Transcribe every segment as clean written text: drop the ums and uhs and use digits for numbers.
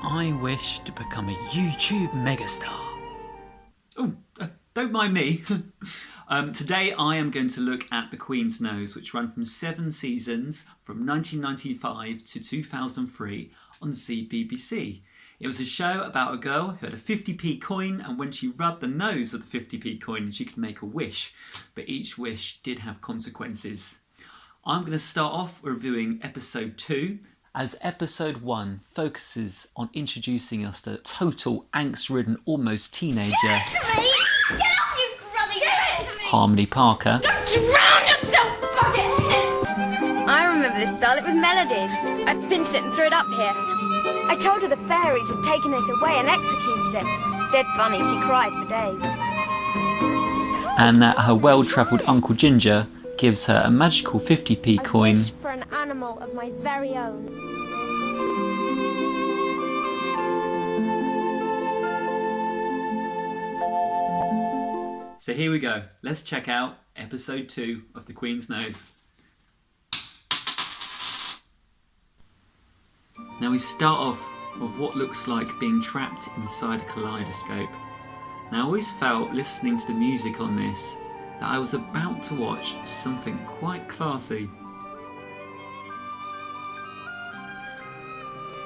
I wish to become a YouTube megastar. Oh, don't mind me. Today I am going to look at The Queen's Nose, which ran from 7 seasons from 1995 to 2003 on the CBBC. It was a show about a girl who had a 50p coin, and when she rubbed the nose of the 50p coin, she could make a wish, but each wish did have consequences. I'm going to start off reviewing episode 2, as episode 1 focuses on introducing us to total angst-ridden almost teenager Get off, you grubby! Harmony Parker. Go drown yourself, buckethead! I remember this doll, it was Melody's. I pinched it and threw it up here. I told her the fairies had taken it away and executed it. Dead funny, she cried for days. And that her well-travelled Uncle Ginger gives her a magical 50p coin. I wished for an animal of my very own. So here we go. Let's check out episode 2 of The Queen's Nose. Now we start off with what looks like being trapped inside a kaleidoscope. Now I always felt, listening to the music on this, that I was about to watch something quite classy.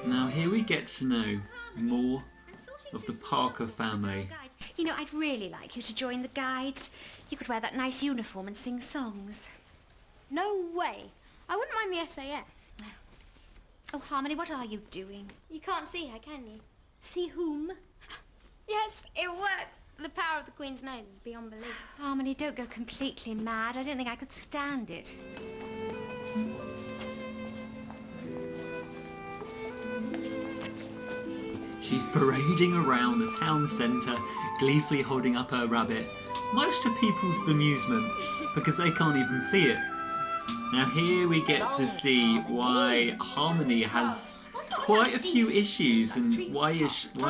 Now here we get to know more of the Parker family. You know, I'd really like you to join the Guides. You could wear that nice uniform and sing songs. No way. I wouldn't mind the SAS. Oh, Harmony, what are you doing? You can't see her, can you? See whom? Yes, it worked. The power of the Queen's Nose is beyond belief. Harmony, don't go completely mad. I don't think I could stand it. She's parading around the town centre, gleefully holding up her rabbit, much to people's bemusement, because they can't even see it. Now here we get to see why Harmony has quite a few issues and why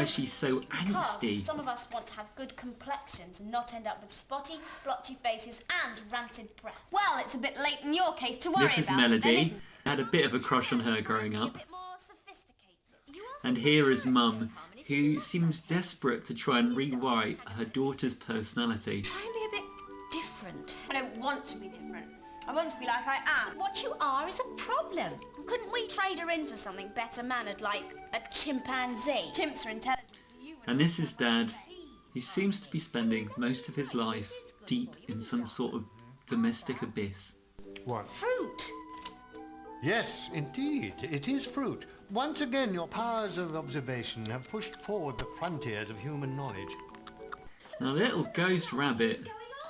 she's so angsty. Some of us want to have good complexions and not end up with spotty, blotchy faces and rancid breath. Well, it's a bit late in your case to worry about. This is Melody. I had a bit of a crush on her growing up. And here is Mum, who seems desperate to try and rewrite her daughter's personality. Try and be a bit different. I don't want to be different. I want to be like I am. What you are is a problem. Couldn't we trade her in for something better mannered, like a chimpanzee? Chimps are intelligent. And this is Dad, who seems to be spending most of his life deep in some sort of domestic abyss. What? Fruit. Yes, indeed, it is fruit. Once again, your powers of observation have pushed forward the frontiers of human knowledge. Now, little ghost rabbit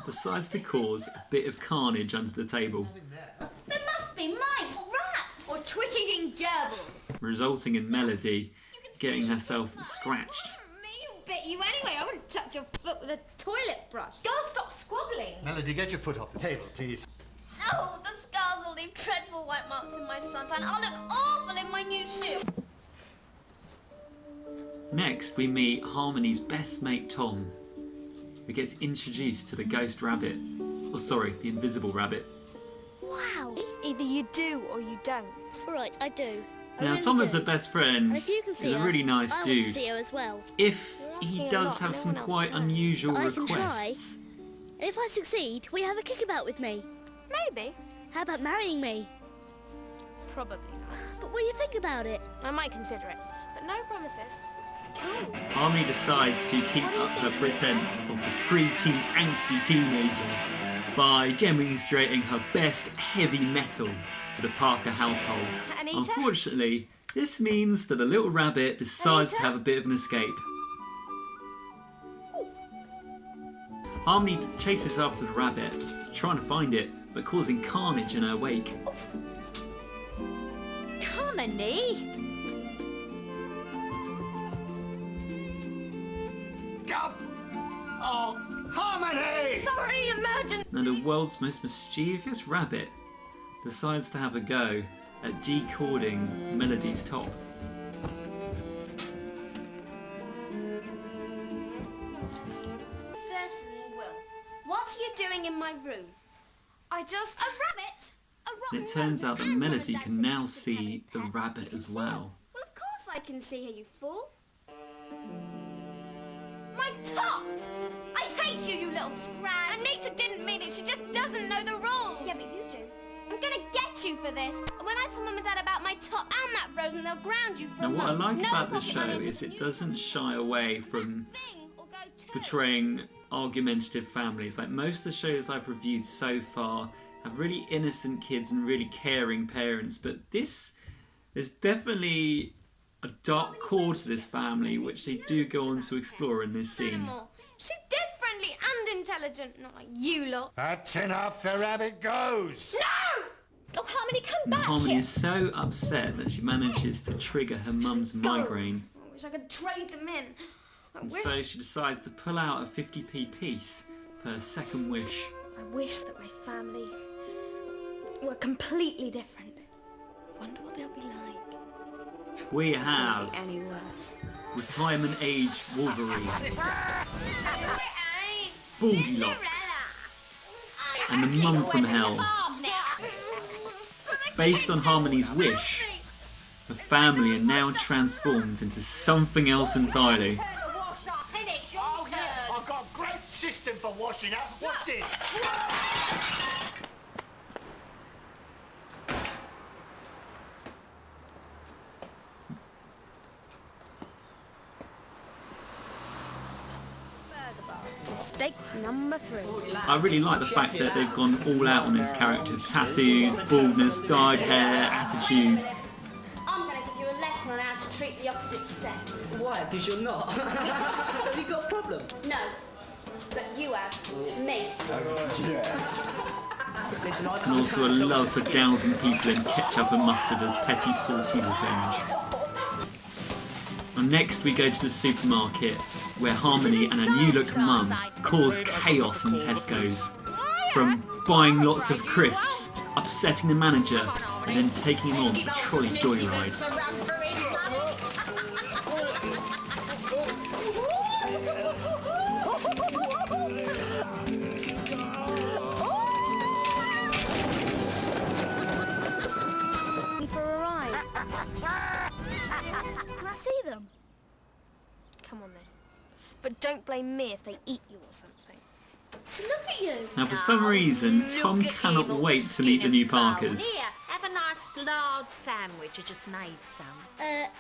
decides to cause a bit of carnage under the table, There must be mice, rats, Or twitting gerbils. resulting in Melody getting herself scratched. Me bit you anyway. I wouldn't touch your foot with a toilet brush. Girls, stop squabbling. Melody, get your foot off the table, please. Oh, the scars will leave dreadful white marks in my suntan. I'll look awful in my new shoe. Next, we meet Harmony's best mate Tom, who gets introduced to the ghost rabbit. Oh, sorry, the invisible rabbit. Wow. Either you do or you don't. Right, I do. I Now, really Tom is do. a best friend. And if you can see He's a her, really nice I want dude. to see her as well. If You're he asking a does lot, have no some one else quite can. unusual I can try. requests. And if I succeed, will you have a kickabout with me? Maybe. How about marrying me? Probably not. But will you think about it? I might consider it, but no promises. Harmony decides to keep up her pretense of the pre-teen angsty teenager by demonstrating her best heavy metal to the Parker household. Anita? Unfortunately, this means that the little rabbit decides to Anita? have a bit of an escape. Harmony chases after the rabbit, trying to find it, but causing carnage in her wake. Harmony? Oh, Harmony! Sorry, emergency. And the world's most mischievous rabbit decides to have a go at decording Melody's top. Certainly will. What are you doing in my room? I just... A rabbit? A And it turns out that Melody can now see the rabbit as well. Well, of course I can see how you fall. My top! I hate you, you little scrag! Anita didn't mean it. She just doesn't know the rules. Yeah, but you do. I'm gonna get you for this. When I tell Mum and Dad about my top and that road, and they'll ground you for Now, a what I month. like No about the problem, show Anita. is it doesn't shy away from Thing or go too. portraying argumentative families. Like most of the shows I've reviewed so far have really innocent kids and really caring parents, but this is definitely a dark core to this family, which they do go on to explore in this scene. Animal. She's dead friendly and intelligent, not like you lot. That's enough. The rabbit goes. No! Oh, Harmony, come And back Harmony here. is so upset that she manages to trigger her mum's migraine, I wish I could trade them in. I and wish. so she decides to pull out a 50p piece for her second wish. I wish that my family were completely different. Wonder what they'll be like. We Can't have be any worse. retirement age Wolverine, Baldylocks, and the mum from hell. Based on Harmony's wish, the family are now transformed into something else entirely. I've got a great system for washing up. What's this? Mistake number 3. I really like the fact that they've gone all out on his character. Tattoos, baldness, dyed hair, attitude. I'm going to give you a lesson on how to treat the opposite sex. Why? Because you're not. Have you got a problem? No, but you have. Me. Listen, I And can't also a control love for myself. dousing people in ketchup and mustard as petty saucy revenge. And next we go to the supermarket, where Harmony and her new look mum cause chaos in Tesco's. From buying lots of crisps, upsetting the manager, and then taking him on a trolley joyride. For a ride. Can I see them? Come on then. But don't blame me if they eat you or something. So look at you. Now for some reason, Tom cannot wait to meet the new Parkers. Here, have a nice lard sandwich. I just made some.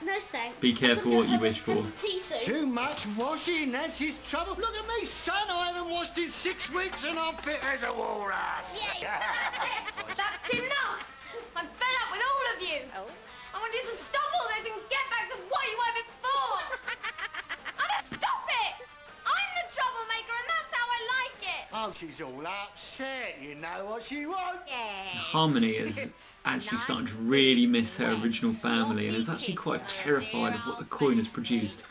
No thanks. Be careful what you wish for. Some tea soon. Too much washing. That's his trouble. Look at me, son. I haven't washed in 6 weeks and I'm fit as a walrus. That's enough! I'm fed up with all of you! Oh. I want you to stop all this and get back to what you were before! I just stop it! I'm the troublemaker and that's how I like it! Oh, she's all upset. You know what she wants. Yes. Harmony is actually starting to really miss her original family and is actually quite terrified of what the coin has produced.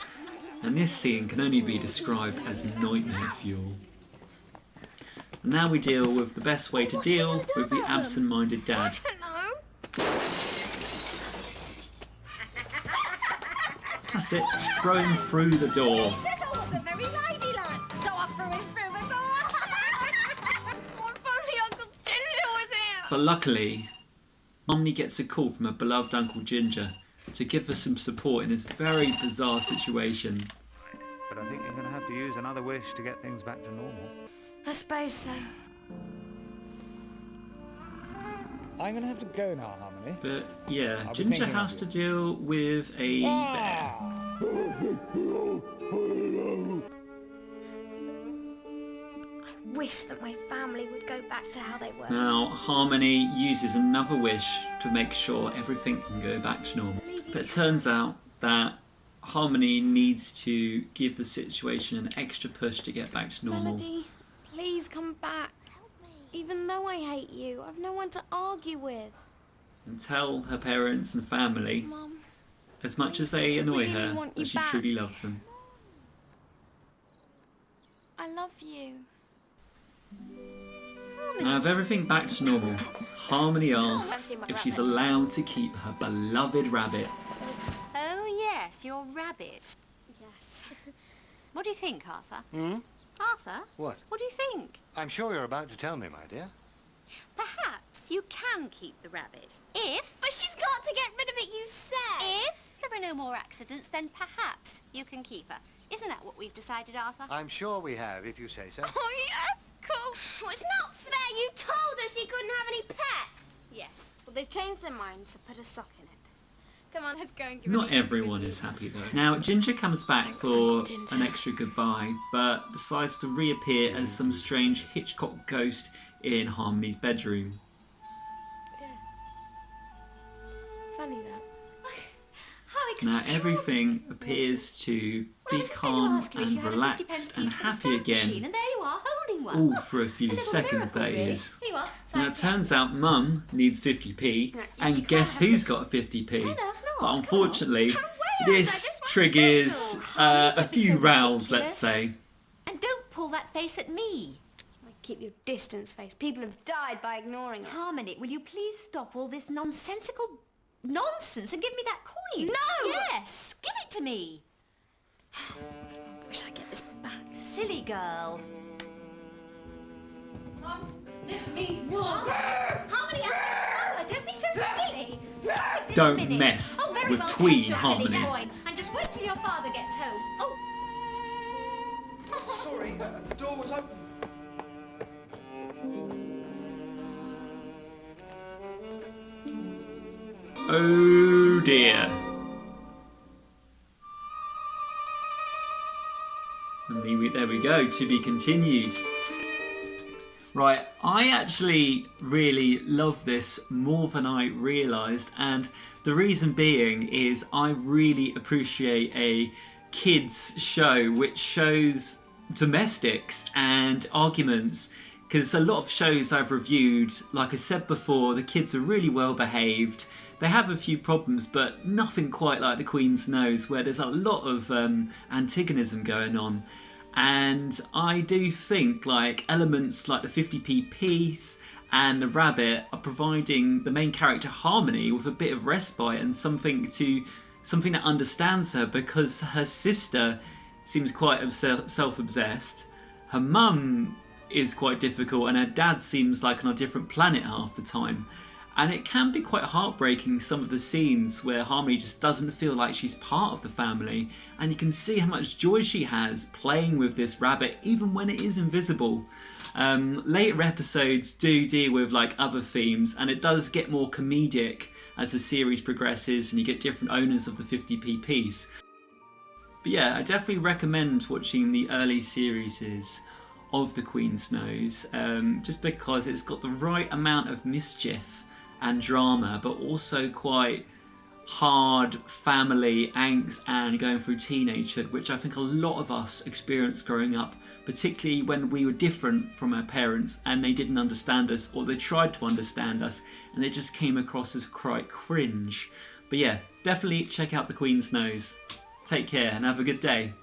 And this scene can only be described as nightmare fuel. And now we deal with the best way to deal with the absent-minded dad. No. That's it, throw him through the door. Says I wasn't very ladylike, so I threw him through the door. Oh, if only Uncle Ginger was here! But luckily, Harmony gets a call from her beloved Uncle Ginger to give her some support in this very bizarre situation. But I think you're going to have to use another wish to get things back to normal. I suppose so. I'm going to have to go now, Harmony. But yeah, I'll be Ginger thinking has of to you. deal with a bear. I wish that my family would go back to how they were. Now, Harmony uses another wish to make sure everything can go back to normal. But it turns out that Harmony needs to give the situation an extra push to get back to normal. Melody, please come back. Even though I hate you, I've no one to argue with. And tell her parents and family, Mum, as much as they annoy really her, want you that she back. truly loves them. I love you. Now, with everything back to normal, Harmony asks if she's allowed to keep her beloved rabbit. Oh, yes, your rabbit. Yes. What do you think, Arthur? Hmm? Arthur? What? What do you think? I'm sure you're about to tell me, my dear. Perhaps you can keep the rabbit. If... But she's got to get rid of it, you said. If there are no more accidents, then perhaps you can keep her. Isn't that what we've decided, Arthur? I'm sure we have, if you say so. Oh, yes, cool. Well, it's not fair. You told her she couldn't have any pets. Yes. Well, they've changed their minds, so put a sock in it. Come on, let's go and give Not everyone is happy though. Now, Ginger comes back for an extra goodbye, but decides to reappear as some strange Hitchcock ghost in Harmony's bedroom. Funny that. How Now, extraordinary. everything appears to Well, I be was just going to calm ask you if and you had a 50 relaxed pence and piece for the happy stamp machine, again. and there you are, holding one. All Oh, for a few little seconds, miracle, that really. is. Here you are. Now, it turns out Mum needs 50p, you and can't guess have who's this. got a 50p? Who else? No, But come unfortunately, on. How weird. this This one's triggers special. Harmony, a don't be few so rows, let's ridiculous. say. And don't pull that face at me. Keep your distance, face. People have died by ignoring it. Harmony, will you please stop all this nonsensical nonsense and give me that coin? No! Yes, give it to me. I wish I get this back. Silly girl. Mum, this means war. Harmony, don't be so silly. Stop it this Don't minute. mess Oh, very with well, tween, take your Harmony. silly coin and just wait till your father gets home. Oh. Sorry, the door was open. Oh dear. And there we go, to be continued. Right, I actually really love this more than I realised, and the reason being is I really appreciate a kids show which shows domestics and arguments, because a lot of shows I've reviewed, like I said before, the kids are really well behaved. They have a few problems, but nothing quite like The Queen's Nose, where there's a lot of antagonism going on. And I do think like elements like the 50p piece and the rabbit are providing the main character Harmony with a bit of respite and something that understands her, because her sister seems quite self-obsessed. Her mum is quite difficult, and her dad seems like on a different planet half the time. And it can be quite heartbreaking, some of the scenes where Harmony just doesn't feel like she's part of the family, and you can see how much joy she has playing with this rabbit even when it is invisible. Later episodes do deal with like other themes, and it does get more comedic as the series progresses and you get different owners of the 50p piece. But yeah, I definitely recommend watching the early series of The Queen's Nose, just because it's got the right amount of mischief and drama, but also quite hard family angst and going through teenagehood, which I think a lot of us experienced growing up, particularly when we were different from our parents and they didn't understand us, or they tried to understand us and they just came across as quite cringe. But yeah, definitely check out The Queen's Nose. Take care and have a good day.